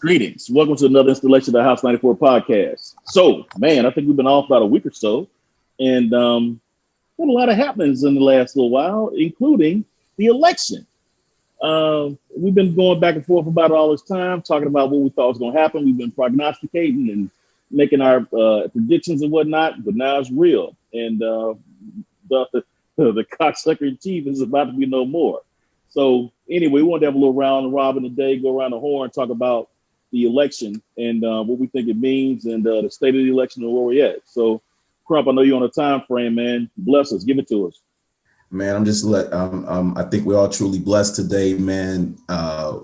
Greetings. Welcome to another installation of the House 94 podcast. So, man, I think we've been off about a week or so, and had a lot of happenings in the last little while, including the election. We've been going back and forth about it all this time, talking about what we thought was going to happen. We've been prognosticating and making our predictions and whatnot, but now it's real. And the cocksucker in chief is about to be no more. So anyway, we wanted to have a little round robin today, go around the horn, talk about the election and what we think it means and the state of the election and where we're at. So, Crump, I know you're on a time frame, man. Bless us. Give it to us. Man, I think we're all truly blessed today, man.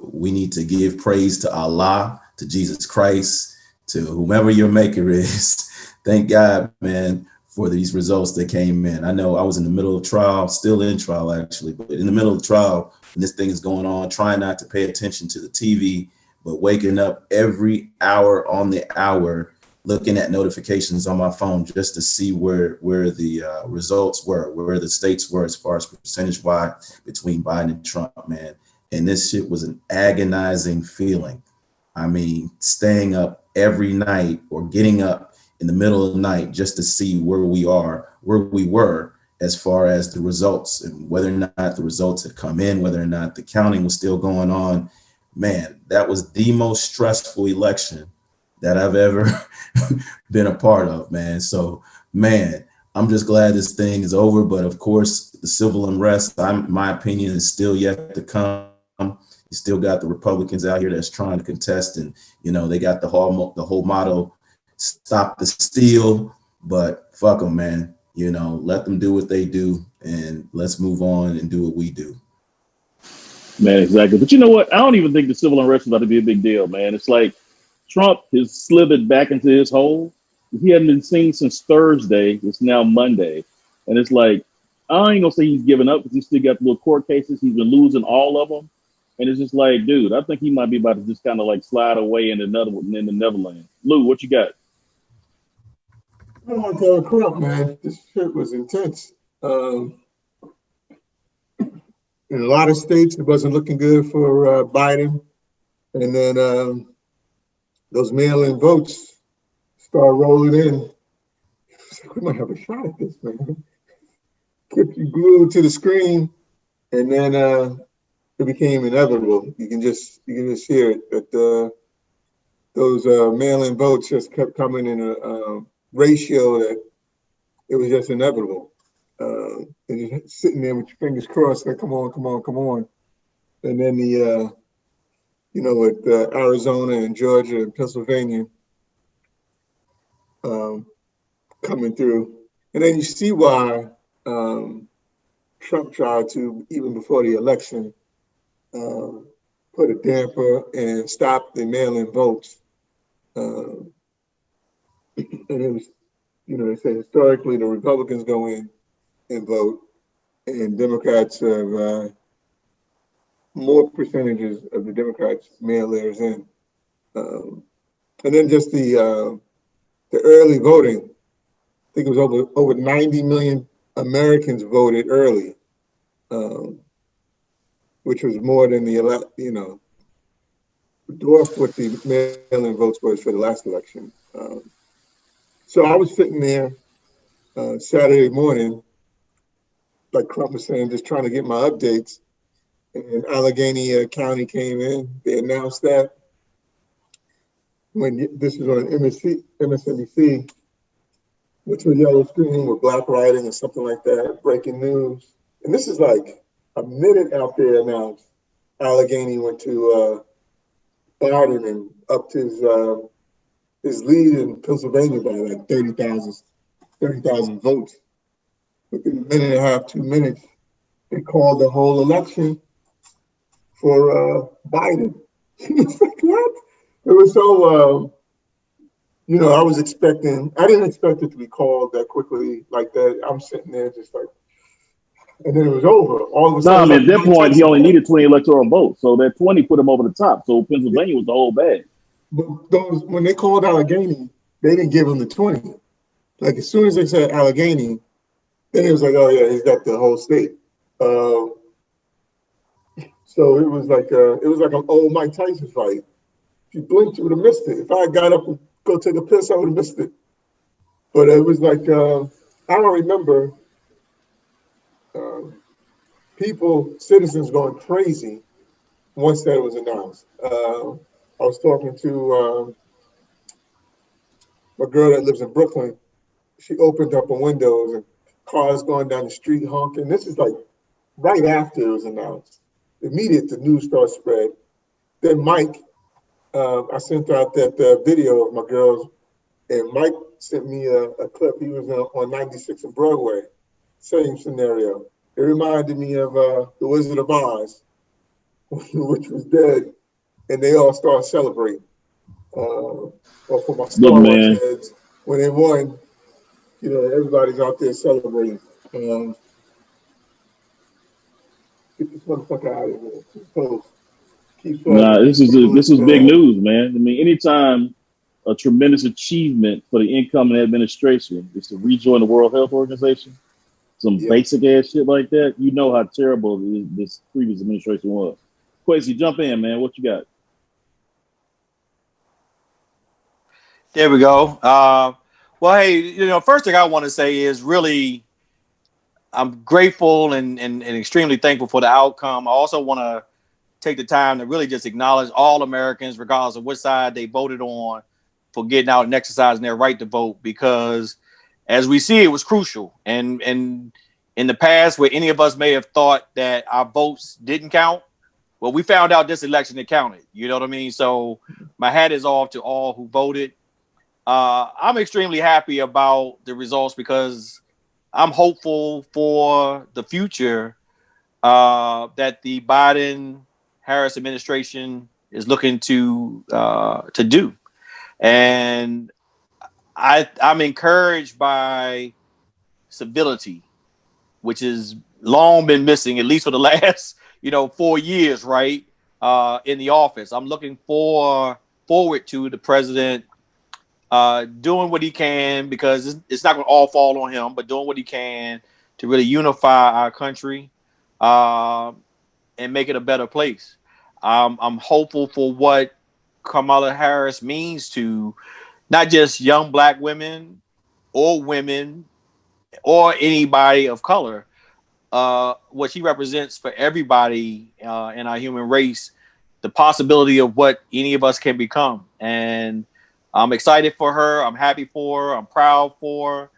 We need to give praise to Allah, to Jesus Christ, to whomever your maker is. Thank God, man, for these results that came in. I know I was in the middle of trial, still in trial actually, but in the middle of trial, when this thing is going on, trying not to pay attention to the TV, but waking up every hour on the hour, looking at notifications on my phone just to see where the results were, where the states were as far as percentage-wise between Biden and Trump, man. And this shit was an agonizing feeling. I mean, staying up every night or getting up in the middle of the night just to see where we were as far as the results and whether or not the results had come in, whether or not the counting was still going on. Man, that was the most stressful election that I've ever been a part of, man. So, man, I'm just glad this thing is over. But of course, the civil unrest, my opinion, is still yet to come. You still got the Republicans out here that's trying to contest, and they got the whole motto, "Stop the steal." But fuck them, man. Let them do what they do, and let's move on and do what we do. Man, exactly. But you know what? I don't even think the civil unrest is about to be a big deal, man. It's like Trump has slithered back into his hole. He hadn't been seen since Thursday. It's now Monday. And it's like, I ain't going to say he's given up because he's still got the little court cases. He's been losing all of them. And it's just like, dude, I think he might be about to just kind of like slide away in the Neverland. Lou, what you got? I don't want to tell Trump, man. This shit was intense. In a lot of states, it wasn't looking good for Biden. And then those mail-in votes start rolling in. We might have a shot at this, man. Kept you glued to the screen, and then it became inevitable. You can just hear it. That those mail-in votes just kept coming in a ratio that it was just inevitable. And you're sitting there with your fingers crossed, like, come on. And then with Arizona and Georgia and Pennsylvania coming through. And then you see why Trump tried to, even before the election, put a damper and stop the mail-in votes. And it was, they say historically the Republicans go in and vote, and Democrats have more percentages of the Democrats mail theirs in. And then just the early voting, I think it was over 90 million Americans voted early, which was more than dwarfed what the mail-in votes was for the last election. So I was sitting there Saturday morning, like Trump was saying, just trying to get my updates. And Allegheny County came in. They announced that when this was on MSNBC, which was yellow screen with black writing or something like that, breaking news. And this is like a minute out there announced. Allegheny went to Biden and upped his lead in Pennsylvania by like 30,000 votes. Within a minute and a half, 2 minutes, they called the whole election for Biden. It's like, what? It was so, I didn't expect it to be called that quickly like that. I'm sitting there just like, and then it was over. All of a sudden. At that point, he only needed 20 electoral votes. So that 20 put him over the top. So Pennsylvania was the whole bag. But when they called Allegheny, they didn't give him the 20. Like as soon as they said Allegheny, then it was like, oh yeah, he's got the whole state. So it was like an old Mike Tyson fight. If you blinked, you would have missed it. If I had got up and go take a piss, I would have missed it. But it was like, I don't remember citizens going crazy once that was announced. I was talking to a girl that lives in Brooklyn. She opened up her windows and cars going down the street honking. This is like right after it was announced. Immediate, the news started spread. Then Mike, I sent out that video of my girls, and Mike sent me a clip. He was on 96 and Broadway. Same scenario. It reminded me of The Wizard of Oz, which was dead, and they all started celebrating. Or for my Star Wars heads, when they won, you know, everybody's out there celebrating. Get this motherfucker out of here. Nah, this is big news, man. I mean, anytime a tremendous achievement for the incoming administration is to rejoin the World Health Organization, some basic ass shit like that, you know how terrible this previous administration was. Quasi, jump in, man. What you got? There we go. Well, hey, you know, first thing I want to say is really, I'm grateful and extremely thankful for the outcome. I also want to take the time to really just acknowledge all Americans, regardless of which side they voted on, for getting out and exercising their right to vote, because as we see, it was crucial. And in the past, where any of us may have thought that our votes didn't count, well, we found out this election it counted. You know what I mean? So my hat is off to all who voted. I'm extremely happy about the results because I'm hopeful for the future that the Biden-Harris administration is looking to do. And I'm encouraged by civility, which has long been missing, at least for the last, 4 years, right, in the office. I'm looking forward to the president doing what he can, because it's not going to all fall on him, but doing what he can to really unify our country and make it a better place. I'm hopeful for what Kamala Harris means to not just young Black women or anybody of color, what she represents for everybody in our human race, the possibility of what any of us can become. And I'm excited for her. I'm happy for her. I'm proud for her.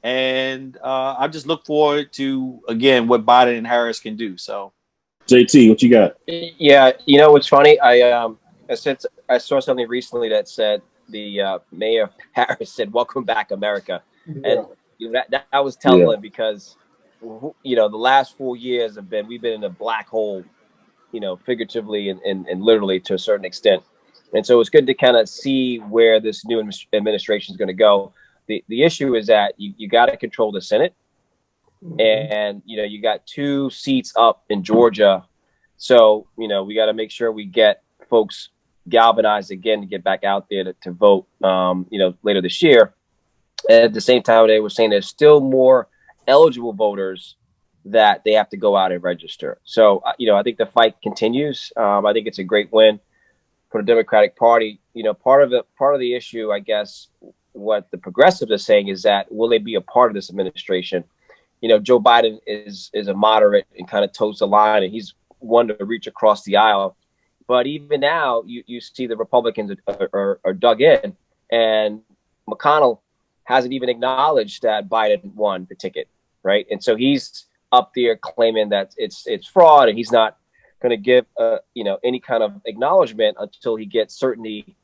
And I just look forward to, again, what Biden and Harris can do. So, JT, what you got? Yeah, you know what's funny? I saw something recently that said the mayor of Paris said, "Welcome back, America," and that was telling because the last 4 years we've been in a black hole, figuratively and literally to a certain extent. And so it's good to kind of see where this new administration is going to go. The issue is that you got to control the Senate, and you got 2 seats up in Georgia, so we got to make sure we get folks galvanized again to get back out there to vote, later this year. And at the same time, they were saying there's still more eligible voters that they have to go out and register. So I think the fight continues. I think it's a great win for the Democratic Party. Part of the issue, I guess, what the progressives are saying is that will they be a part of this administration? Joe Biden is a moderate and kind of toes the line, and he's one to reach across the aisle. But even now, you see the Republicans are dug in, and McConnell hasn't even acknowledged that Biden won the ticket, right? And so he's up there claiming that it's fraud, and he's not going to give any kind of acknowledgement until he gets certainty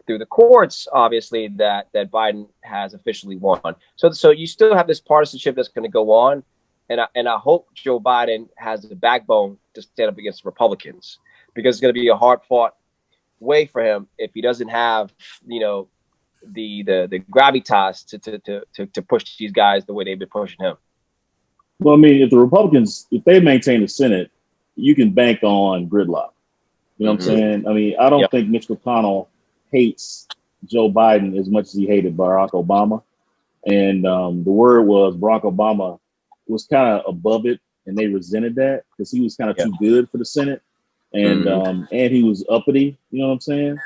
through the courts, obviously, that Biden has officially won. So you still have this partisanship that's going to go on, and I hope Joe Biden has the backbone to stand up against Republicans, because it's going to be a hard-fought way for him if he doesn't have the gravitas to push these guys the way they've been pushing him. Well, I mean, if the Republicans, if they maintain the Senate, you can bank on gridlock. You know what I'm saying? I mean, I don't think Mitch McConnell hates Joe Biden as much as he hated Barack Obama. And the word was Barack Obama was kind of above it, and they resented that because he was kind of too good for the Senate. And and he was uppity, you know what I'm saying?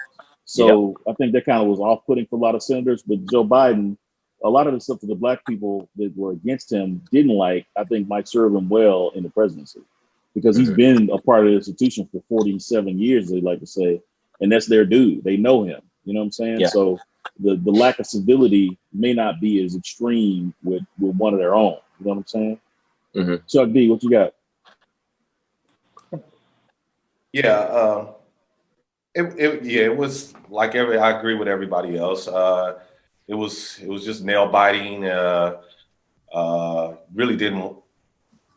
So I think that kind of was off-putting for a lot of senators. But Joe Biden, a lot of the stuff that the black people that were against him didn't like, I think might serve him well in the presidency, because he's been a part of the institution for 47 years, they like to say, and that's their dude. They know him. You know what I'm saying? Yeah. So the lack of civility may not be as extreme with one of their own. You know what I'm saying? Mm-hmm. Chuck D, what you got? Yeah, it was like I agree with everybody else. It was just nail biting. Really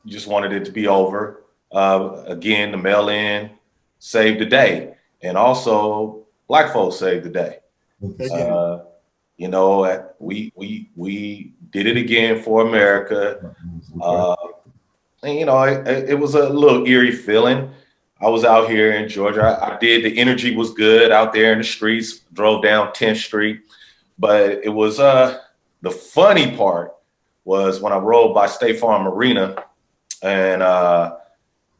just wanted it to be over. Again, the mail-in saved the day, and also black folks saved the day. You know, we did it again for America. And you know, it was a little eerie feeling. I was out here in Georgia. I did. The energy was good out there in the streets. Drove down 10th Street, but it was the funny part was when I rode by State Farm Arena, and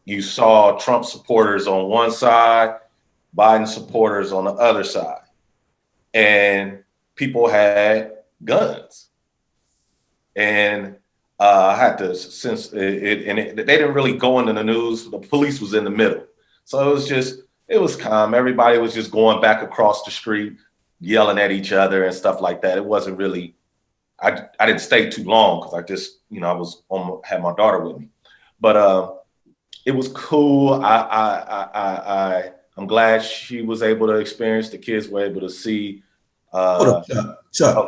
you saw Trump supporters on one side, Biden supporters on the other side, and people had guns, and I had to, since they didn't really go into the news. The police was in the middle. So it was calm. Everybody was just going back across the street, yelling at each other and stuff like that. It wasn't really, I didn't stay too long because I just, you know, had my daughter with me, but it was cool. I'm glad she was able to experience, the kids were able to see. Chuck,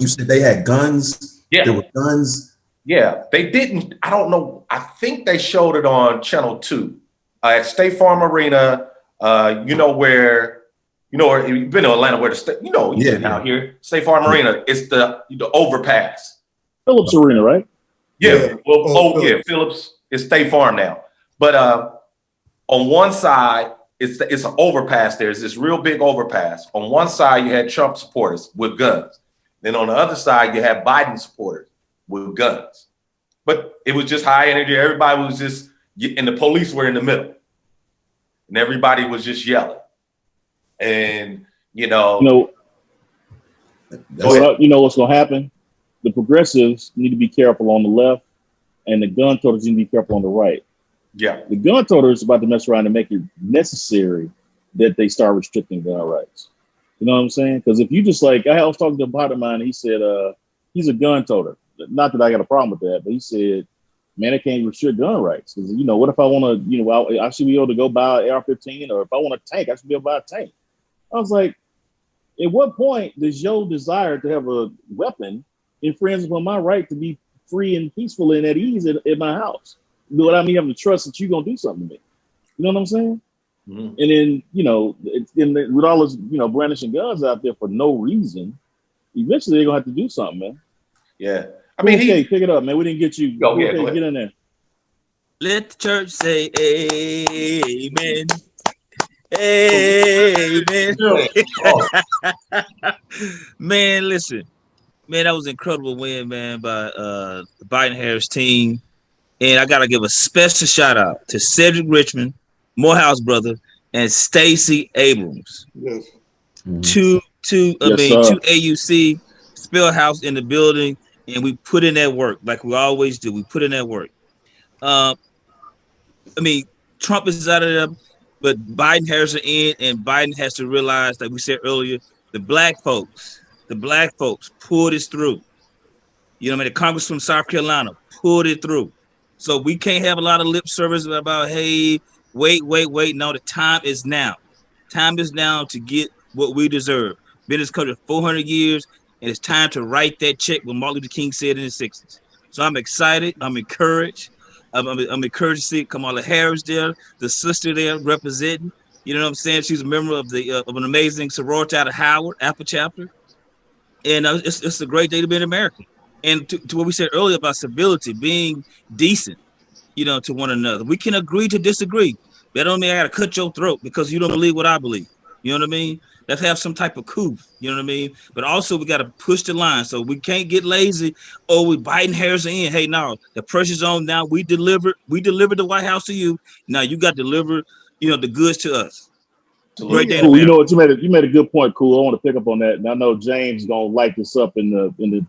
you said they had guns? Yeah. There were guns? Yeah, they didn't. I don't know. I think they showed it on Channel 2 at State Farm Arena. You know where you've been to Atlanta, where you've been out here. State Farm Arena. It's the overpass. Phillips Arena, right? Yeah. Well, Phillips is State Farm now. But on one side, it's an overpass. There's this real big overpass. On one side, you had Trump supporters with guns. Then on the other side, you had Biden supporters with guns. But it was just high energy. Everybody was just, and the police were in the middle. And everybody was just yelling. And, you know what's going to happen? The progressives need to be careful on the left, and the gun toters need to be careful on the right. Yeah. The gun toters about to mess around and make it necessary that they start restricting gun rights. You know what I'm saying? Because if you just I was talking to a buddy of mine, and he said he's a gun toter. Not that I got a problem with that, but he said, man, I can't restrict gun rights. Because, you know, what if I want to, I should be able to go buy an AR-15, or if I want a tank, I should be able to buy a tank. I was like, at what point does your desire to have a weapon infringe upon my right to be free and peaceful and at ease at my house? Without me having to trust that you're going to do something to me. You know what I'm saying? Mm-hmm. And then, you know, with all this, you know, brandishing guns out there for no reason, eventually they're going to have to do something, man. Yeah. I mean, pick it up, man. We didn't get you. Go ahead. Get in there. Let the church say amen. Amen. Man, listen. Man, that was an incredible win, man, by the Biden-Harris team. And I got to give a special shout out to Cedric Richmond, Morehouse brother, and Stacey Abrams. Yes. Two AUC Spellhouse in the building, and we put in that work like we always do. We put in that work. I mean, Trump is out of there, but Biden Harris are in, and Biden has to realize, like we said earlier, the black folks pulled this through. You know what I mean? The Congress from South Carolina pulled it through. So we can't have a lot of lip service about, hey, wait. No, the time is now. Time is now to get what we deserve. Been in this country 400 years, and it's time to write that check what Martin Luther King said in the 60s. So I'm excited. I'm encouraged. I'm encouraged to see Kamala Harris there, the sister there representing. You know what I'm saying? She's a member of of an amazing sorority out of Howard, Apple Chapter. And it's a great day to be an American. And to what we said earlier about civility, being decent, you know, to one another. We can agree to disagree. That don't mean I got to cut your throat because you don't believe what I believe. You know what I mean? Let's have some type of coup. You know what I mean? But also we got to push the line. So we can't get lazy. Oh, we Biden Harris in. Hey, no, the pressure's on now. We delivered the White House to you. Now you got to deliver, you know, the goods to us. Great day in Cool. You America. know what? You made a good point. Cool. I want to pick up on that, and I know James is gonna light this up in the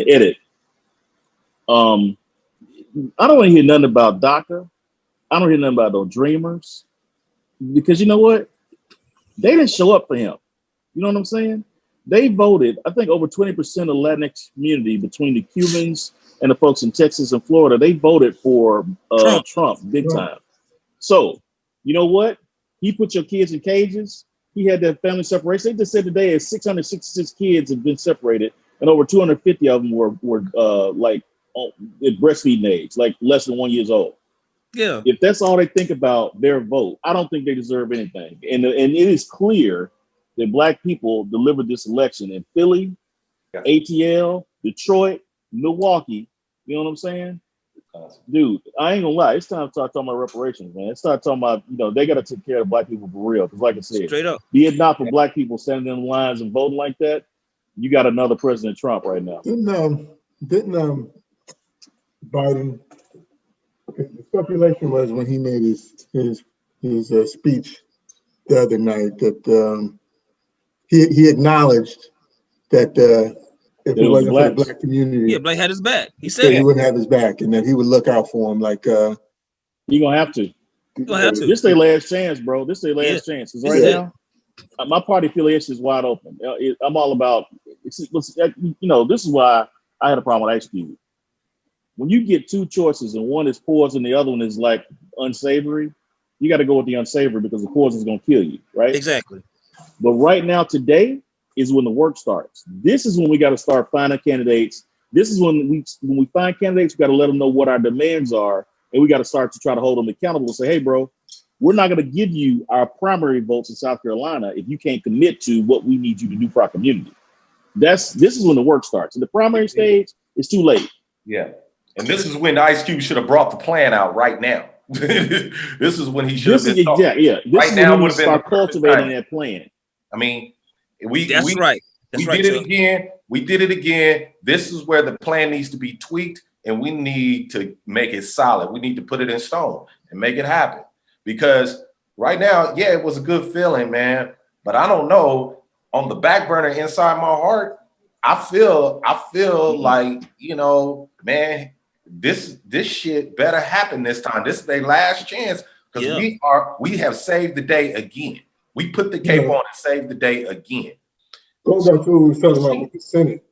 edit. I don't want to hear nothing about DACA. I don't hear nothing about those dreamers, because you know what? They didn't show up for him. You know what I'm saying? They voted, I think, over 20% of the Latinx community, between the Cubans and the folks in Texas and Florida. They voted for Trump big time. So, you know what? He put your kids in cages. He had that family separation. They just said today 666 kids have been separated, and over 250 of them were like at breastfeeding age, like less than 1 year old. Yeah. If that's all they think about their vote, I don't think they deserve anything. And it is clear that Black people delivered this election in Philly, ATL, Detroit, Milwaukee. You know what I'm saying? Dude, I ain't gonna lie. It's time to start talking about reparations, man. It's start talking about, they got to take care of Black people for real. Because like I said, Straight up. be it not for Black people standing in lines and voting like that, you got another President Trump right now. Didn't Biden? The speculation was, when he made his speech the other night, that he acknowledged that if it wasn't for the Black community, Black had his back. He said he wouldn't have his back, and that he would look out for him. Like you're gonna have to. This their last chance, bro. This their last chance. Because right now, my party affiliation is wide open. I'm all about. This is why I had a problem with Ice Cube. When you get two choices and one is poison, the other one is like unsavory, you got to go with the unsavory, because the poison is going to kill you, right? Exactly. But right now, today is when the work starts. This is when we got to start finding candidates. This is when we find candidates, we got to let them know what our demands are, and we got to start to try to hold them accountable and say, hey, bro, we're not going to give you our primary votes in South Carolina if you can't commit to what we need you to do for our community. This is when the work starts. In the primary stage, it's too late. Yeah. And this is when Ice Cube should have brought the plan out right now. This is when he should have been talking. This right is now when we would have been start cultivating that plan. I mean, we did it again. We did it again. This is where the plan needs to be tweaked, and we need to make it solid. We need to put it in stone and make it happen. Because right now, yeah, it was a good feeling, man. But I don't know, on the back burner inside my heart, I feel like, man, this shit better happen this time. This is their last chance, because we have saved the day again. We put the cape on and saved the day again. Going back to what we were talking about with the Senate,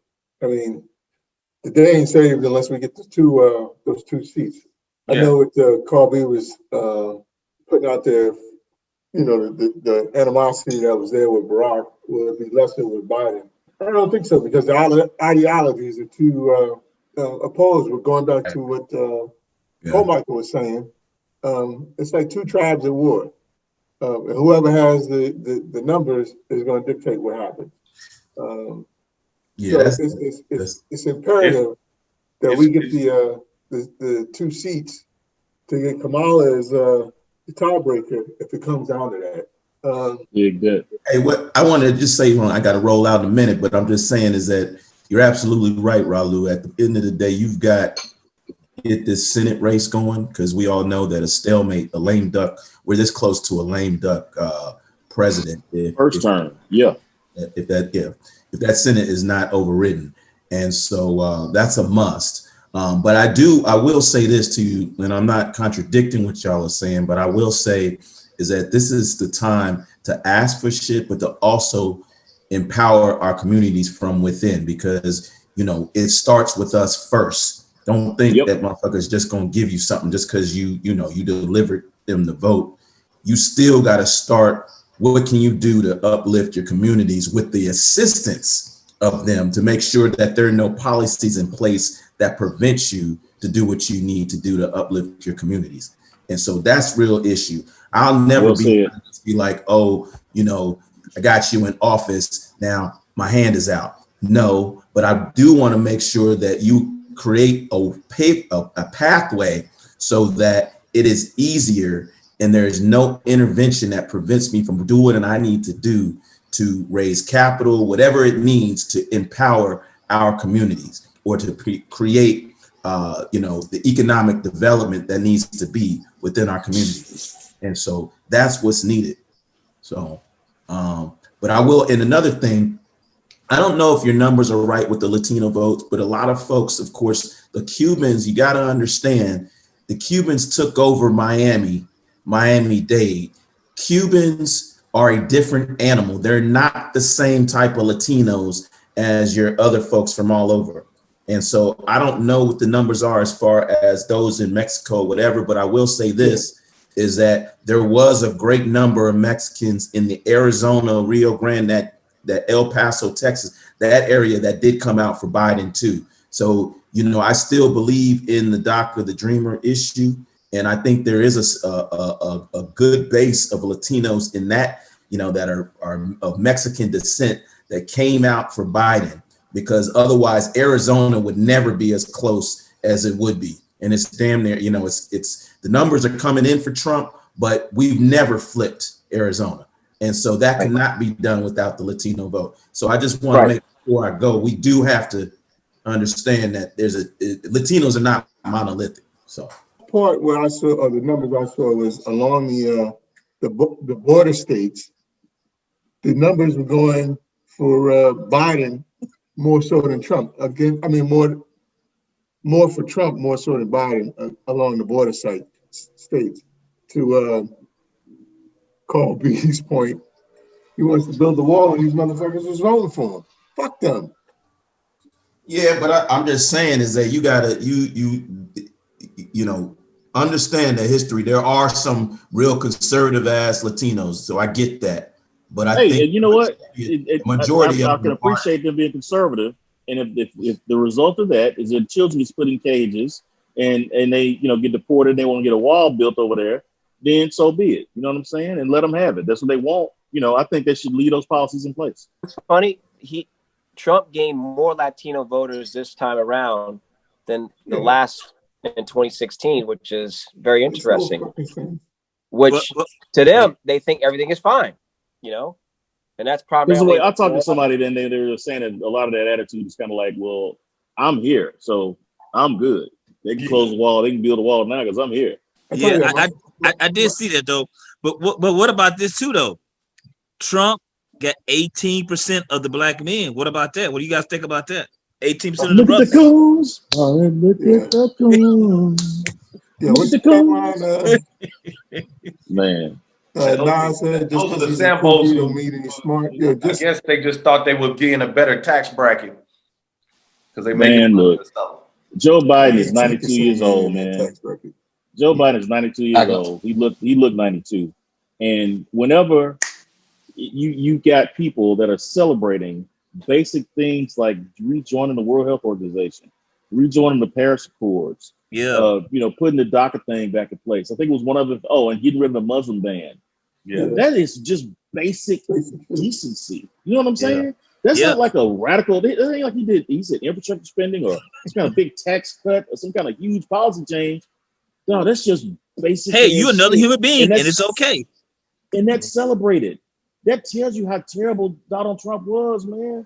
I mean, the day ain't saved unless we get those two seats. I know what Colby was putting out there, the animosity that was there with Barack will be lessened with Biden. I don't think so, because the ideologies are too opposed. We're going back to what Michael was saying. It's like two tribes at war. And whoever has the numbers is going to dictate what happens. So it's imperative that we get the two seats to get Kamala as the tiebreaker if it comes down to that. Hey, what I want to just say, I got to roll out in a minute, but I'm just saying is that you're absolutely right, Raul. At the end of the day, you've got to get this Senate race going, because we all know that a stalemate, a lame duck, we're this close to a lame duck president. First term, If that Senate is not overridden. And so that's a must. But I will say this to you, and I'm not contradicting what y'all are saying, but I will say is that this is the time to ask for shit, but to also empower our communities from within, because, it starts with us first. Don't think that motherfuckers just gonna give you something just because you delivered them the vote. You still got to start. What can you do to uplift your communities with the assistance of them, to make sure that there are no policies in place that prevent you to do what you need to do to uplift your communities? And so that's real issue. I'll never be like, I got you in office, now my hand is out. No, but I do want to make sure that you create a pathway so that it is easier and there is no intervention that prevents me from doing what I need to do to raise capital, whatever it needs to empower our communities, or to create, the economic development that needs to be within our communities. And so that's what's needed. So But I will, and another thing, I don't know if your numbers are right with the Latino votes, but a lot of folks, of course, the Cubans, you got to understand, the Cubans took over Miami-Dade. Cubans are a different animal. They're not the same type of Latinos as your other folks from all over. And so I don't know what the numbers are as far as those in Mexico, whatever, but I will say this, is that there was a great number of Mexicans in the Arizona, Rio Grande, that El Paso, Texas, that area that did come out for Biden too. So, you know, I still believe in the DACA, the Dreamer issue. And I think there is a good base of Latinos in that, you know, that are of Mexican descent that came out for Biden, because otherwise Arizona would never be as close as it would be. And it's damn near, you know, it's the numbers are coming in for Trump, but we've never flipped Arizona. And so that cannot be done without the Latino vote. So I just want to make before I go, we do have to understand that Latinos are not monolithic. So part where I saw, or the numbers I saw, was along the border states. The numbers were going for Biden more so than Trump. Again, I mean more for Trump, more so than Biden along the border states. To Carl B's point, he wants to build the wall, and these motherfuckers was voting for him. Fuck them. Yeah, but I'm just saying is that you gotta you know, understand the history. There are some real conservative ass Latinos, so I get that. But I think you know what? Majority I of can appreciate them being conservative, and if the result of that is that children is put in cages and they, you know, get deported, they want to get a wall built over there, then so be it. You know what I'm saying? And let them have it. That's what they want. You know, I think they should leave those policies in place. It's funny. Trump gained more Latino voters this time around than the last in 2016, which is very interesting. Which to them, they think everything is fine, you know, and that's probably. I talked to somebody, then they were saying that a lot of that attitude is kind of like, well, I'm here, so I'm good. They can close the wall, they can build a wall now because I'm here. Yeah, I did see that though. But what about this too though? Trump got 18% of the black men. What about that? What do you guys think about that? 18% of the brothers. Look at the coons. Yeah, what's the man? Nas said those are the samples who smart. Yeah, I guess they just thought they would get in a better tax bracket because they man, look. Joe Biden is 92 years old, man. Joe Biden is 92 years old. He looked 92, and whenever you got people that are celebrating basic things like rejoining the World Health Organization, rejoining the Paris Accords, you know, putting the DACA thing back in place. I think it was one of the and getting rid of the Muslim ban. Yeah, that is just basic decency. You know what I'm saying? Yeah. That's not like a radical. It ain't like he said infrastructure spending or some kind of big tax cut or some kind of huge policy change. No, that's just basic. Hey, you're another human being, and it's okay. And that's celebrated. That tells you how terrible Donald Trump was, man.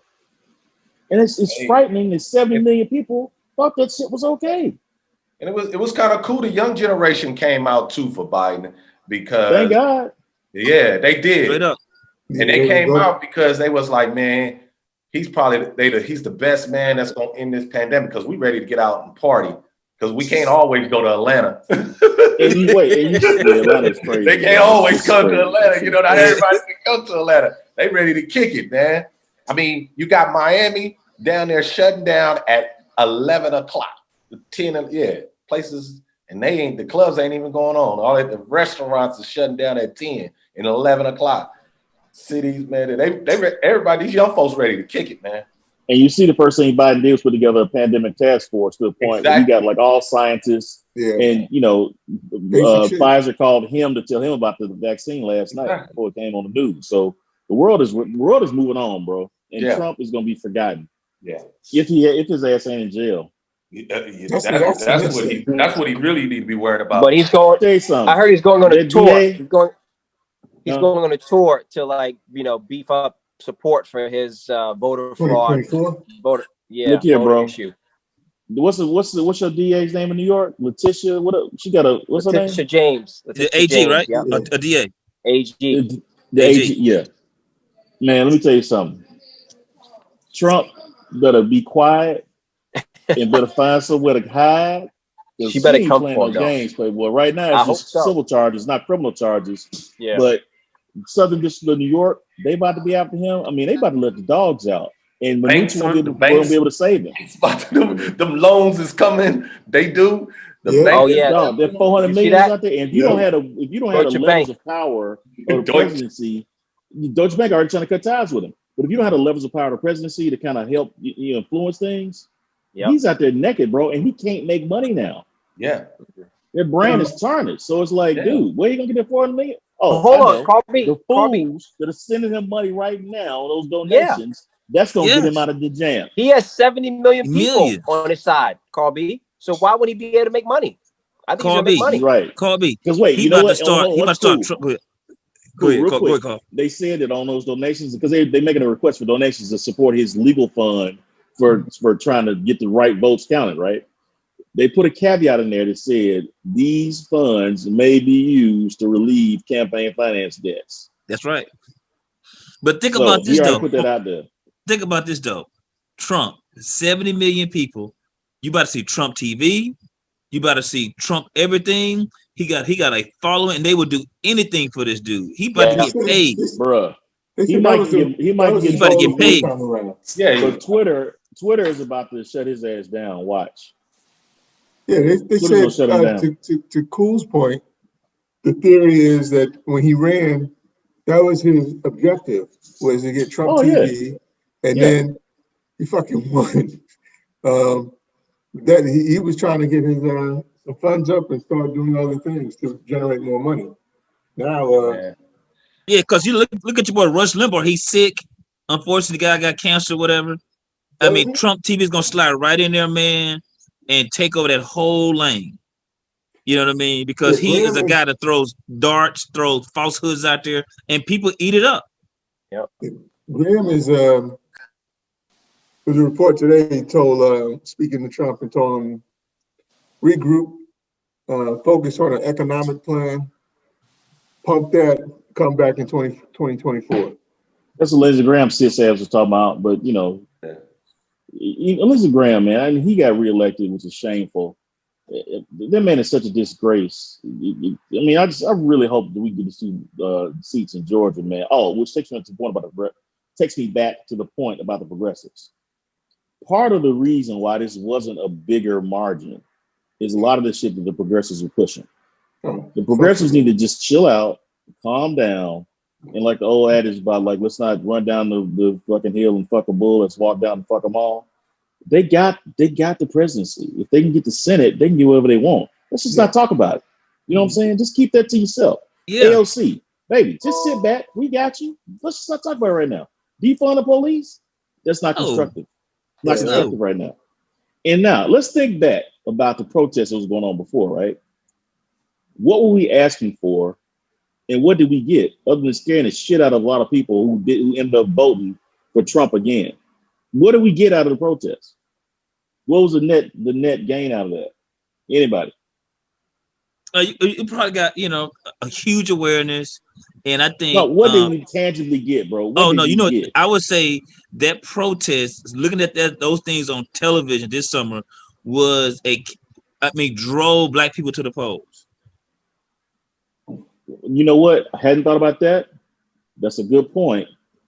And it's frightening that 70 million people thought that shit was okay. And it was kind of cool. The young generation came out too for Biden because thank God. Yeah, they did. Straight up. And they came out because they was like, man, he's the best man that's gonna end this pandemic because we ready to get out and party. Because we can't always go to Atlanta. Atlanta's crazy. They can't always come to Atlanta. You know, not everybody can come to Atlanta. They ready to kick it, man. I mean, you got Miami down there shutting down at 11 o'clock. 10, places, and the clubs ain't even going on. All the restaurants are shutting down at 10 and 11 o'clock. Cities, man, everybody, these young folks ready to kick it, man. And you see the first thing Biden did was put together a pandemic task force to a point where you got like all scientists and, you know, Pfizer called him to tell him about the vaccine last night before it came on the news. So the world is moving on, bro. And Trump is going to be forgotten. Yeah. If his ass ain't in jail. That's what he really need to be worried about. But he's going. I heard he's going on a tour. He's going on a tour to, like, you know, beef up support for his voter fraud. Voter Look here, bro. Issue. What's your DA's name in New York? Letitia. What's her name? Letitia James. The AG, right? Yeah. A DA. AG. The AG. Yeah. Man, let me tell you something. Trump better be quiet and better find somewhere to hide. She better ain't come playing for no him, though. games, Playboy. Right now, it's I hope just so. civil charges, not criminal charges. Yeah. But Southern District of New York, they about to be after him. I mean, they about to let the dogs out. And Banks Mnuchin are won't the be banks. able to save him. It's about to, them loans is coming. They do. The Yeah. bank. Oh, yeah. No, that 400 You see million is that? out there. And if you don't have the Deutsche levels Bank. of power of the Deutsche. presidency, Deutsche Bank already trying to cut ties with him. But if you don't have the levels of power of the presidency to kind of help you influence things, he's out there naked, bro, and he can't make money now. Yeah. Their brand is tarnished. So it's like, dude, where are you gonna get that 400 million? Oh, hold I on, know. Carby. The fools that are sending him money right now, those Yeah. donations, that's gonna get him out of the jam. He has 70 million people on his side, Carby. So why would he be able to make money? I think he's gonna make money. Right. Carby. Because wait, he you know about what? to start. He about to start. Go ahead, real quick. Carl. They said that on those donations, because they're making a request for donations to support his legal fund for trying to get the right votes counted, right? They put a caveat in there that said these funds may be used to relieve campaign finance debts. That's right. But think about this, though. Put that out there. Think about this, though. Trump, 70 million people. You about to see Trump TV. You about to see Trump everything. He got a following, and they would do anything for this dude. He about to get paid, bruh. He might get paid. Yeah. But Twitter is about to shut his ass down. Watch. Yeah, they said to Cool's point, the theory is that when he ran, that was his objective, was to get Trump TV, and then he fucking won. That he was trying to get his some funds up and start doing other things to generate more money. Now, because you look at your boy Rush Limbaugh. He's sick. Unfortunately, the guy got cancer, whatever. I mean, Trump TV is gonna slide right in there, man, and take over that whole lane. You know what I mean? Because he is a guy that throws darts, throws falsehoods out there, and people eat it up. Yep. Graham is there's a report today. He told, speaking to Trump, and told him regroup, focus on an economic plan, pump that, come back in 2024. That's what Lindsey Graham sis was talking about. But you know, Lindsey Graham, man, I mean, he got reelected, which is shameful. That man is such a disgrace. I mean, I really hope that we get to see seats in Georgia, man. Oh, which takes me to the point takes me back to the point about the progressives. Part of the reason why this wasn't a bigger margin is a lot of the shit that the progressives are pushing. The progressives need to just chill out, calm down, and like the old adage about like, let's not run down the fucking hill and fuck a bull, let's walk down and fuck them all. They got the presidency. If they can get the Senate, they can do whatever they want. Let's just not talk about it. You know what I'm saying? Just keep that to yourself. Yeah. AOC, baby, just sit back. We got you. Let's just not talk about it right now. Defund the police? That's not constructive. Not constructive right now. And now let's think back about the protests that was going on before, right? What were we asking for? And what did we get other than scaring the shit out of a lot of people who ended up voting for Trump again? What did we get out of the protest? What was the net gain out of that? Anybody? You probably got, a huge awareness. And I think what did we tangibly get, bro? I would say that protest, looking at those things on television this summer, drove black people to the polls. You know what? I hadn't thought about that. That's a good point.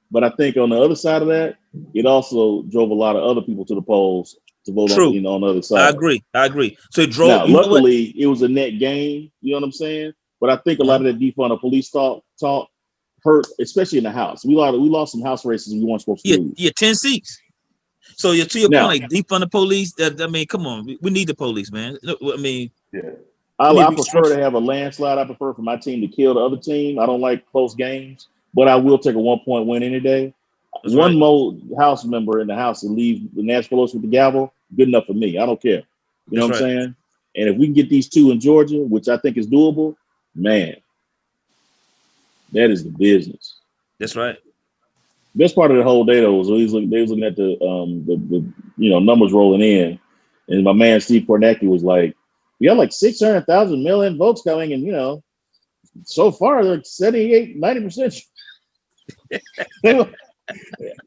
But I think on the other side of that, it also drove a lot of other people to the polls to vote on the other side. I agree. So it drove. Now, luckily, it was a net gain. You know what I'm saying? But I think a lot of that defund of police talk hurt, especially in the House. We lost some House races we weren't supposed to lose. Yeah, 10 seats. So to your point, like defund the police. Come on, we need the police, man. I prefer to have a landslide. I prefer for my team to kill the other team. I don't like close games, but I will take a 1-point win any day. That's One more House member in the House and leave the Nancy Pelosi with the gavel, good enough for me. I don't care. You know what I'm saying? And if we can get these two in Georgia, which I think is doable, man, that is the business. That's right. Best part of the whole day though was they was looking at the numbers rolling in, and my man Steve Kornacki was like, "We got like 600,000 mail-in votes coming, and so far they're 78, 90%."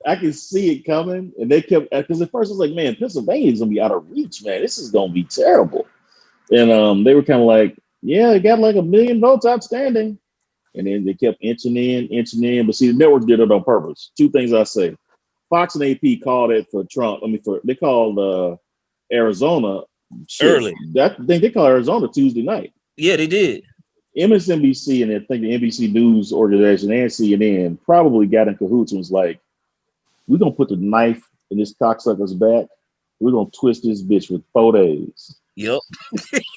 I can see it coming, and they kept because at first I was like, man, Pennsylvania's gonna be out of reach, man. This is gonna be terrible. And they were kind of like, yeah, it got like 1 million votes outstanding, and then they kept inching in. But see, the network did it on purpose. Two things I say: Fox and AP called it for Trump. They called Arizona Early. I think they called Arizona Tuesday night. Yeah, they did. MSNBC and I think the NBC News organization and CNN probably got in cahoots and was like, we're going to put the knife in this cocksucker's back. We're going to twist this bitch for 4 days. Yep.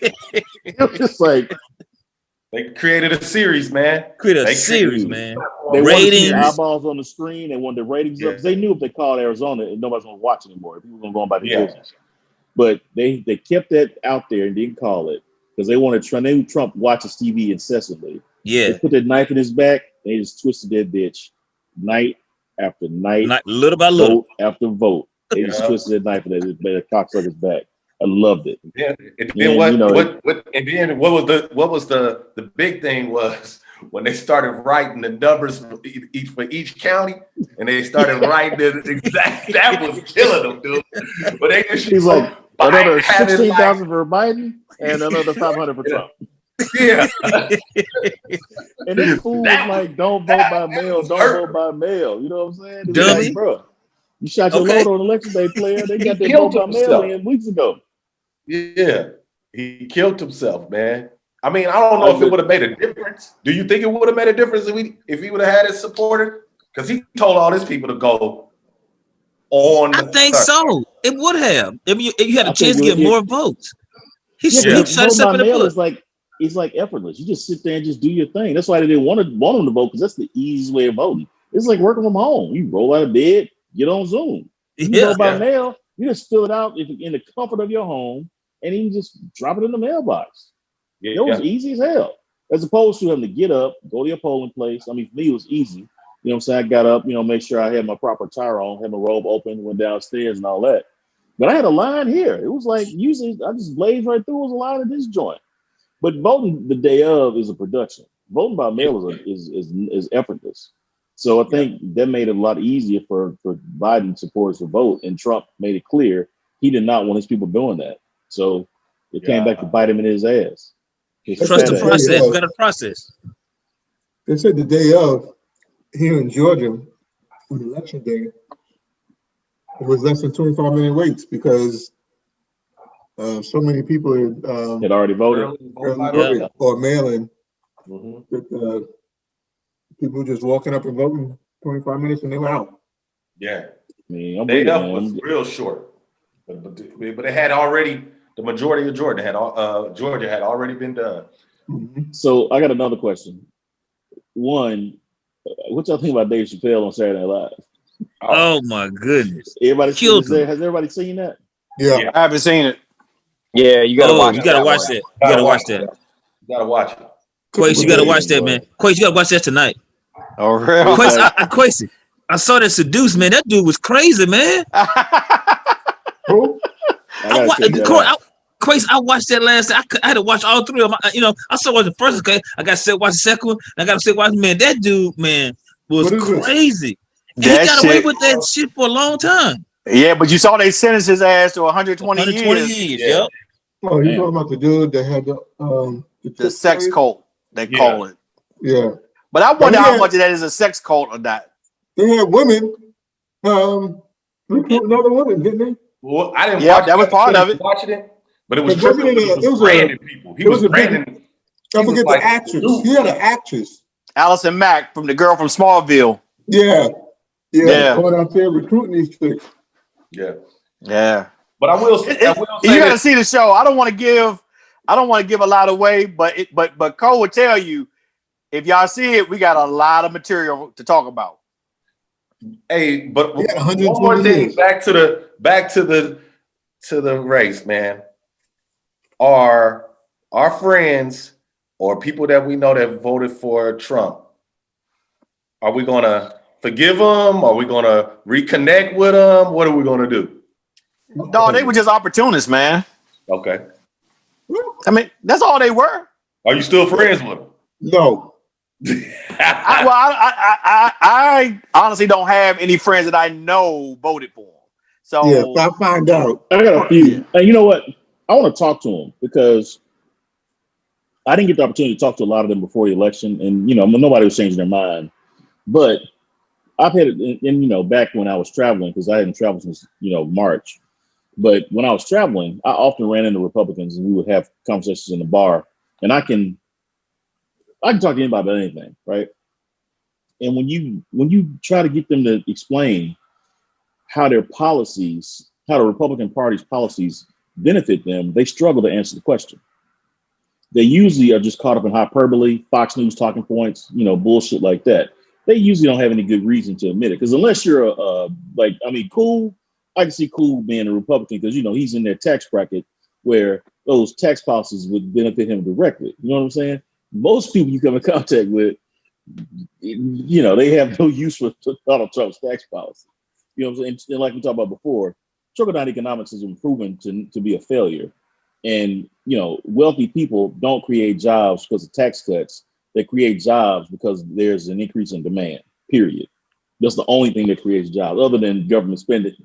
It was just like. They created a series, man. Man. They ratings. wanted to see eyeballs on the screen. They wanted the ratings up. They knew if they called Arizona, nobody's going to watch anymore. People were going to go by the business. But they kept that out there and didn't call it. Because they wanted Trump watches TV incessantly. Yeah. They put that knife in his back. They just twisted that bitch night after night, little by little, vote after vote. They just twisted that knife in the cocksucker's back. I loved it. Yeah. And then what was the big thing was when they started writing the numbers for each county, and they started writing the exact. That was killing them, dude. But they just he's like another 16,000 for Biden and another 500 for Trump. Yeah. And this fool was like, don't vote by mail, vote by mail. You know what I'm saying? Dummy. Like, bro, you shot your load on election day, player. They got their vote by mail in weeks ago. Yeah. He killed himself, man. I mean, I don't know if it would have made a difference. Do you think it would have made a difference if he would have had his supporter? Because he told all his people to go on. I think so. It would have. If you had a chance to get more votes. He shot himself in the foot. It's like effortless. You just sit there and just do your thing. That's why they didn't want him to vote, because that's the easiest way of voting. It's like working from home. You roll out of bed, get on Zoom. You vote by mail, you just fill it out in the comfort of your home, and you just drop it in the mailbox. It was easy as hell. As opposed to having to get up, go to your polling place. I mean, for me, it was easy. You know what I'm saying? I got up, make sure I had my proper attire on, had my robe open, went downstairs and all that. But I had a line here. It was like, usually I just blazed right through. It was a line at this joint. But voting the day of is a production. Voting by mail is effortless. So I think that made it a lot easier for Biden supporters to vote. And Trump made it clear he did not want his people doing that. So it came back to bite him in his ass. Trust the process. You got a process. They said the day of, here in Georgia, on election day, it was less than 25-minute waits because so many people had already voted or mail-in. That, people just walking up and voting 25 minutes and they were out. Yeah. Man, day of was real short. But it had already, the majority of Georgia had already been done. So I got another question. One, what y'all think about Dave Chappelle on Saturday Night Live? Oh my goodness! Has everybody seen that? Yeah, I haven't seen it. Yeah, you gotta watch. You gotta watch that. You gotta watch that. You gotta watch it. Quace, you gotta watch that, man. Quace, you gotta watch that tonight. Oh, really? Quace, I saw that Seduce, man. That dude was crazy, man. Quace, I watched that last night. I had to watch all three of them. I saw the first. Okay, I got to watch the second one. I got to watch. Man, that dude, man, was crazy. And he got away with that shit for a long time. Yeah, but you saw they sentenced his ass to 120 years. Yep. Oh, you talking about the dude that had the sex cult? They call it. Yeah. But I wonder how much of that is a sex cult or not. They had women recruiting other women, didn't they? Well, I didn't watch that was part of it. Watching it, but it was branding people. He was branding. Don't forget the actress. He had an actress. Allison Mack from the girl from Smallville. Yeah. Going out there recruiting these chicks. Yeah. But I will say you got to see the show. I don't want to give a lot away, but Cole would tell you, if y'all see it, we got a lot of material to talk about. Hey, but one more thing, back to the race, man. Are our friends or people that we know that voted for Trump, are we gonna forgive them? Are we gonna reconnect with them? What are we gonna do? No, they were just opportunists, man. Okay. I mean, that's all they were. Are you still friends with them? No. I honestly don't have any friends that I know voted for him. So Yeah, if I find out. I got a few. And you know what? I want to talk to them because I didn't get the opportunity to talk to a lot of them before the election, and nobody was changing their mind. But I've had it, and back when I was traveling, because I hadn't traveled since March. But when I was traveling, I often ran into Republicans, and we would have conversations in the bar. And I can talk to anybody about anything, right? And when you try to get them to explain how their policies, how the Republican Party's policies benefit them, they struggle to answer the question. They usually are just caught up in hyperbole, Fox News talking points, bullshit like that. They usually don't have any good reason to admit it. Because unless you're Cool, I can see Cool being a Republican because, he's in their tax bracket where those tax policies would benefit him directly. You know what I'm saying? Most people you come in contact with, they have no use for Donald Trump's tax policy. You know what I'm saying? And like we talked about before, trickle-down economics has been proven to be a failure. And, wealthy people don't create jobs because of tax cuts. They create jobs because there's an increase in demand, period. That's the only thing that creates jobs other than government spending,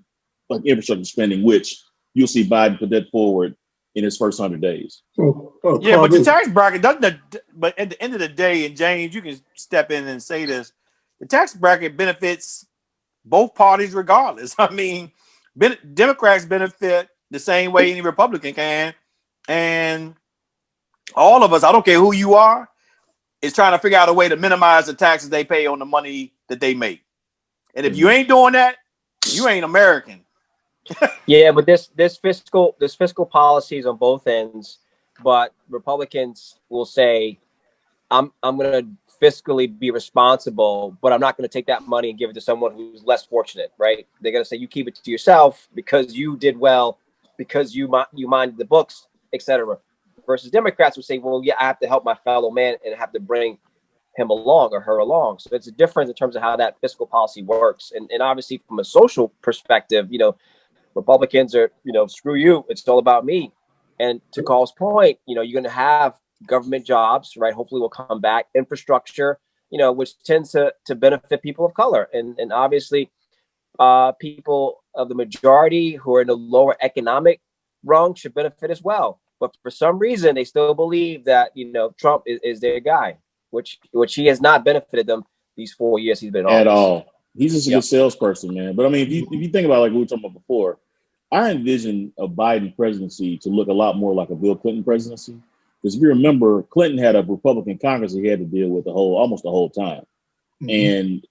like infrastructure spending, which you'll see Biden put that forward in his first 100 days. But the tax bracket doesn't. But at the end of the day, and James, you can step in and say this: the tax bracket benefits both parties regardless. I mean, Democrats benefit the same way any Republican can, and all of us, I don't care who you are, is trying to figure out a way to minimize the taxes they pay on the money that they make. And if you ain't doing that, you ain't American. Yeah, but this fiscal policies on both ends, but Republicans will say, I'm going to fiscally be responsible, but I'm not going to take that money and give it to someone who's less fortunate, right? They're going to say you keep it to yourself because you did well, because you minded the books, etc. Versus Democrats would say, well, yeah, I have to help my fellow man and have to bring him along or her along. So it's a difference in terms of how that fiscal policy works. And obviously from a social perspective, Republicans are, screw you. It's all about me. And to Carl's point, you're going to have government jobs, right? Hopefully will come back. Infrastructure, which tends to benefit people of color. And obviously people of the majority who are in the lower economic rung should benefit as well. But for some reason, they still believe that, Trump is their guy, which he has not benefited them these 4 years he's been on. At all. He's just a good salesperson, man. But I mean, if you think about like we were talking about before, I envision a Biden presidency to look a lot more like a Bill Clinton presidency. Because if you remember, Clinton had a Republican Congress he had to deal with almost the whole time. Mm-hmm. And,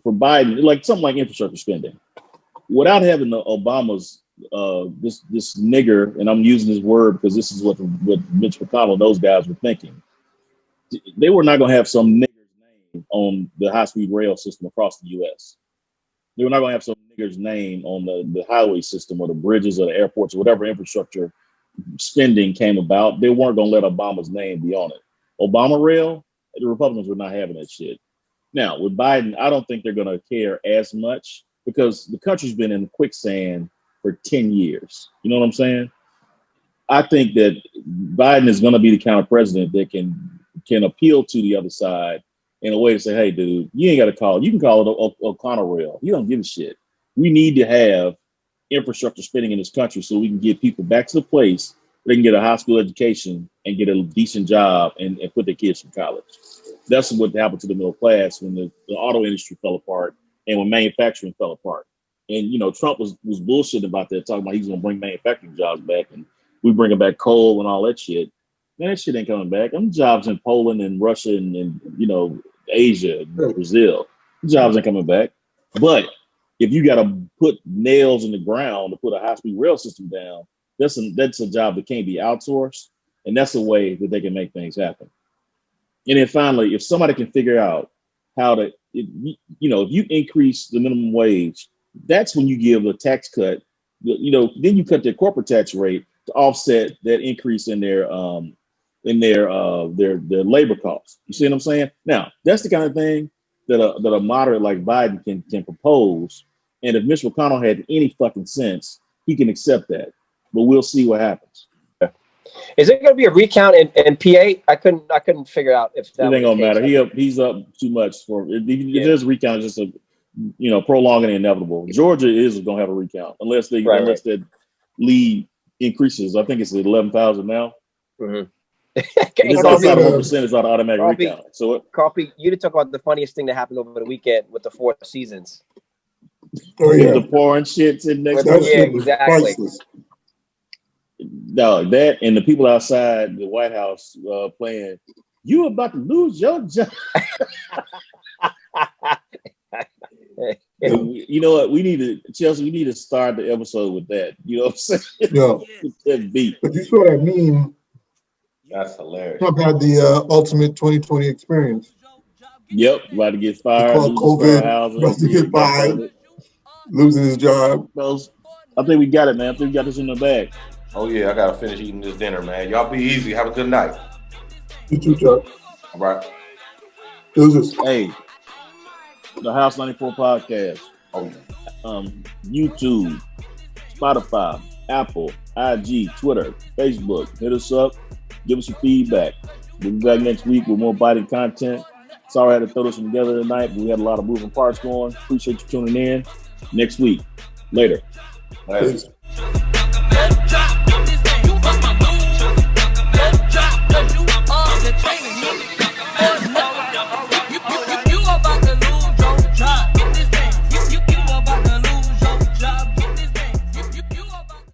for Biden, like something like infrastructure spending, without having Obama's this nigger, and I'm using this word because this is what Mitch McConnell and those guys were thinking. They were not going to have some nigger's name on the high-speed rail system across the U.S. They were not going to have some nigger's name on the highway system or the bridges or the airports or whatever infrastructure spending came about. They weren't going to let Obama's name be on it. Obama rail, the Republicans were not having that shit. Now, with Biden, I don't think they're going to care as much because the country's been in quicksand for 10 years. You know what I'm saying? I think that Biden is going to be the kind of president that can appeal to the other side in a way to say, hey, dude, you ain't got to call it. You can call it O'Connell rail. You don't give a shit. We need to have infrastructure spending in this country so we can get people back to the place where they can get a high school education and get a decent job and put their kids through college. That's what happened to the middle class when the auto industry fell apart and when manufacturing fell apart. And, Trump was bullshitting about that, talking about he's going to bring manufacturing jobs back and we bringing back coal and all that shit. Man, that shit ain't coming back. Them jobs in Poland and Russia and Asia, and Brazil, jobs ain't coming back. But if you got to put nails in the ground to put a high-speed rail system down, that's a job that can't be outsourced, and that's a way that they can make things happen. And then finally, if somebody can figure out how to, if you increase the minimum wage, that's when you give a tax cut. Then you cut their corporate tax rate to offset that increase in their labor costs. You see what I'm saying? Now, that's the kind of thing that a moderate like Biden can propose. And if Mitch McConnell had any fucking sense, he can accept that. But we'll see what happens. Is it going to be a recount in PA? I couldn't figure out if that. It ain't gonna matter. He's up too much for it. If there's a recount, it's just a prolonging the inevitable. Georgia is gonna have a recount unless that lead increases. I think it's 11,000 now. Mm-hmm. It's outside of 1%. It's not automatic recount. So, Coffee, you didn't talk about the funniest thing that happened over the weekend with the Four Seasons. Oh yeah, the pouring shits in next that door. shit was exactly. priceless. No, that and the people outside the White House playing, you about to lose your job. You know what? Chelsea, we need to start the episode with that. You know what I'm saying? Yeah. That beat. But you saw that meme. That's hilarious. Trump had the ultimate 2020 experience. Yep, about to get fired. Called COVID, about to get fired, losing his job. I think we got it, man. I think we got this in the bag. Oh yeah, I gotta finish eating this dinner, man. Y'all be easy. Have a good night. You too, Chuck. All right. Hey, the House 94 podcast. Oh yeah. YouTube, Spotify, Apple, IG, Twitter, Facebook. Hit us up. Give us some feedback. We'll be back next week with more biting content. Sorry I had to throw this one together tonight, but we had a lot of moving parts going. Appreciate you tuning in. Next week. Later. Peace.